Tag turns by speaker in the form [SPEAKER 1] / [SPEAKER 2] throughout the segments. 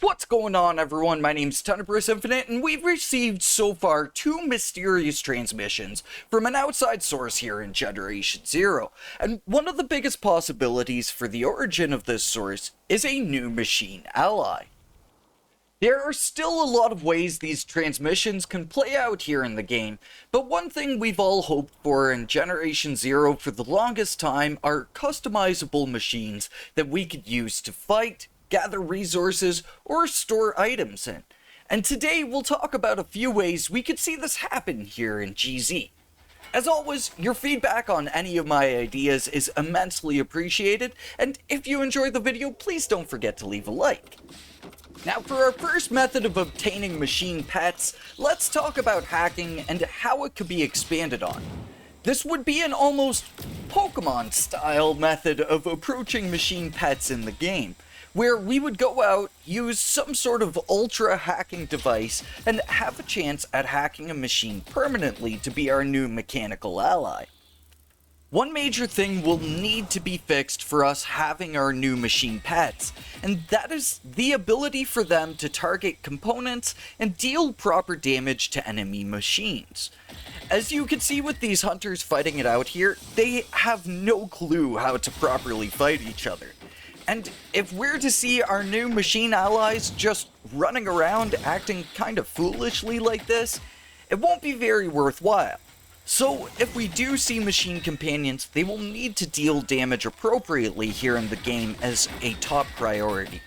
[SPEAKER 1] What's going on, everyone? My name's Tenebris Infinite, and we've received so far 2 mysterious transmissions from an outside source here in Generation Zero. And one of the biggest possibilities for the origin of this source is a new machine ally. There are still a lot of ways these transmissions can play out here in the game, but one thing we've all hoped for in Generation Zero for the longest time are customizable machines that we could use to fight, gather resources, or store items in. And today we'll talk about a few ways we could see this happen here in GZ. As always, your feedback on any of my ideas is immensely appreciated, and if you enjoy the video, please don't forget to leave a like. Now, for our first method of obtaining machine pets, let's talk about hacking and how it could be expanded on. This would be an almost Pokemon-style method of approaching machine pets in the game, where we would go out, use some sort of ultra hacking device, and have a chance at hacking a machine permanently to be our new mechanical ally. One major thing will need to be fixed for us having our new machine pets, and that is the ability for them to target components and deal proper damage to enemy machines. As you can see with these hunters fighting it out here, they have no clue how to properly fight each other. And if we're to see our new machine allies just running around acting kind of foolishly like this, it won't be very worthwhile. So if we do see machine companions, they will need to deal damage appropriately here in the game as a top priority.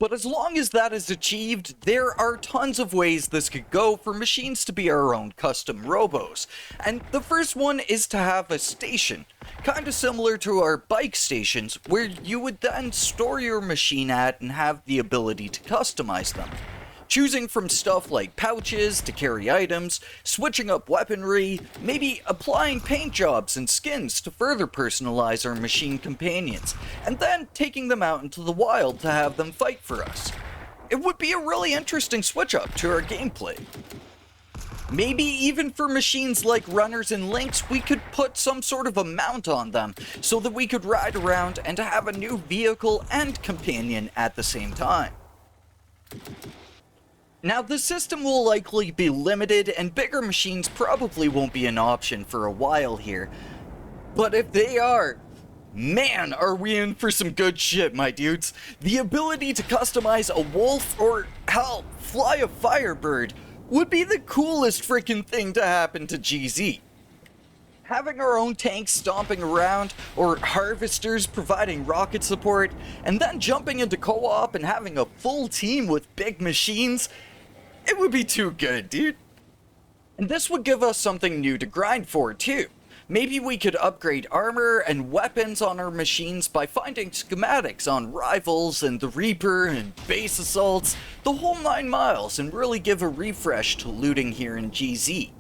[SPEAKER 1] But as long as that is achieved, there are tons of ways this could go for machines to be our own custom robos. And the first one is to have a station, kind of similar to our bike stations, where you would then store your machine at and have the ability to customize them. Choosing from stuff like pouches to carry items, switching up weaponry, maybe applying paint jobs and skins to further personalize our machine companions, and then taking them out into the wild to have them fight for us. It would be a really interesting switch up to our gameplay. Maybe even for machines like runners and lynx, we could put some sort of a mount on them so that we could ride around and have a new vehicle and companion at the same time. Now, the system will likely be limited, and bigger machines probably won't be an option for a while here. But if they are, man, are we in for some good shit, my dudes. The ability to customize a wolf, or hell, fly a firebird, would be the coolest freaking thing to happen to GZ. Having our own tanks stomping around, or harvesters providing rocket support, and then jumping into co-op and having a full team with big machines, it would be too good, dude. And this would give us something new to grind for, too. Maybe we could upgrade armor and weapons on our machines by finding schematics on Rivals and the Reaper and base assaults, the whole 9 miles, and really give a refresh to looting here in GZ.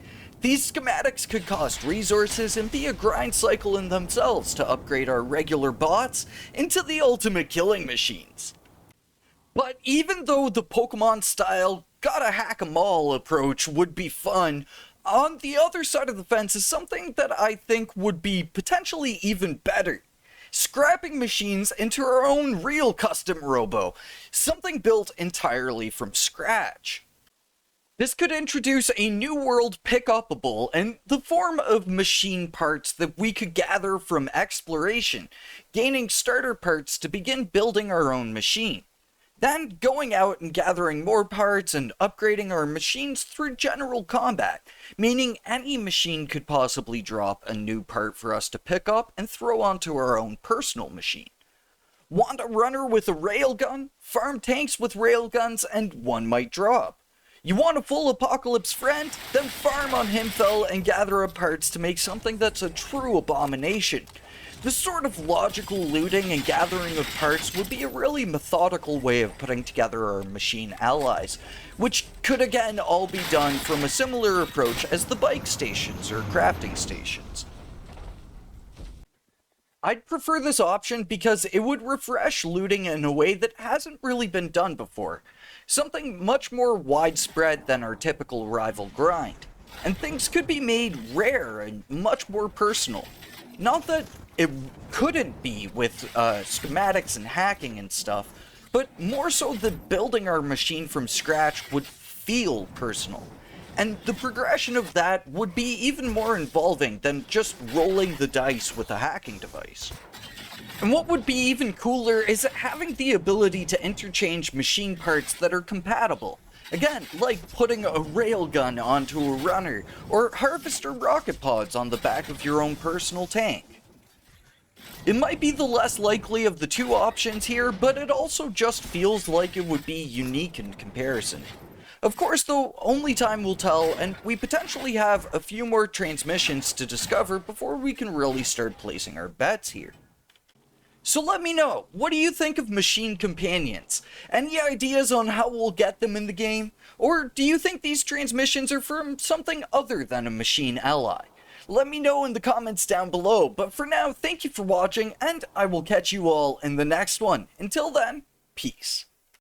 [SPEAKER 1] These schematics could cost resources and be a grind cycle in themselves to upgrade our regular bots into the ultimate killing machines. But even though the Pokemon style gotta hack 'em all approach would be fun, on the other side of the fence is something that I think would be potentially even better. Scrapping machines into our own real custom robo, something built entirely from scratch. This could introduce a new world pick-upable in the form of machine parts that we could gather from exploration, gaining starter parts to begin building our own machine. Then going out and gathering more parts and upgrading our machines through general combat, meaning any machine could possibly drop a new part for us to pick up and throw onto our own personal machine. Want a runner with a railgun? Farm tanks with railguns and one might drop. You want a full apocalypse friend? Then farm on Himfell and gather up parts to make something that's a true abomination. This sort of logical looting and gathering of parts would be a really methodical way of putting together our machine allies, which could again all be done from a similar approach as the bike stations or crafting stations. I'd prefer this option because it would refresh looting in a way that hasn't really been done before, something much more widespread than our typical rival grind, and things could be made rare and much more personal. Not that it couldn't be with schematics and hacking and stuff, but more so that building our machine from scratch would feel personal. And the progression of that would be even more involving than just rolling the dice with a hacking device. And what would be even cooler is having the ability to interchange machine parts that are compatible. Again, like putting a railgun onto a runner, or harvester rocket pods on the back of your own personal tank. It might be the less likely of the two options here, but it also just feels like it would be unique in comparison. Of course, though, only time will tell, and we potentially have a few more transmissions to discover before we can really start placing our bets here. So let me know, what do you think of machine companions? Any ideas on how we'll get them in the game? Or do you think these transmissions are from something other than a machine ally? Let me know in the comments down below, but for now, thank you for watching, and I will catch you all in the next one. Until then, peace.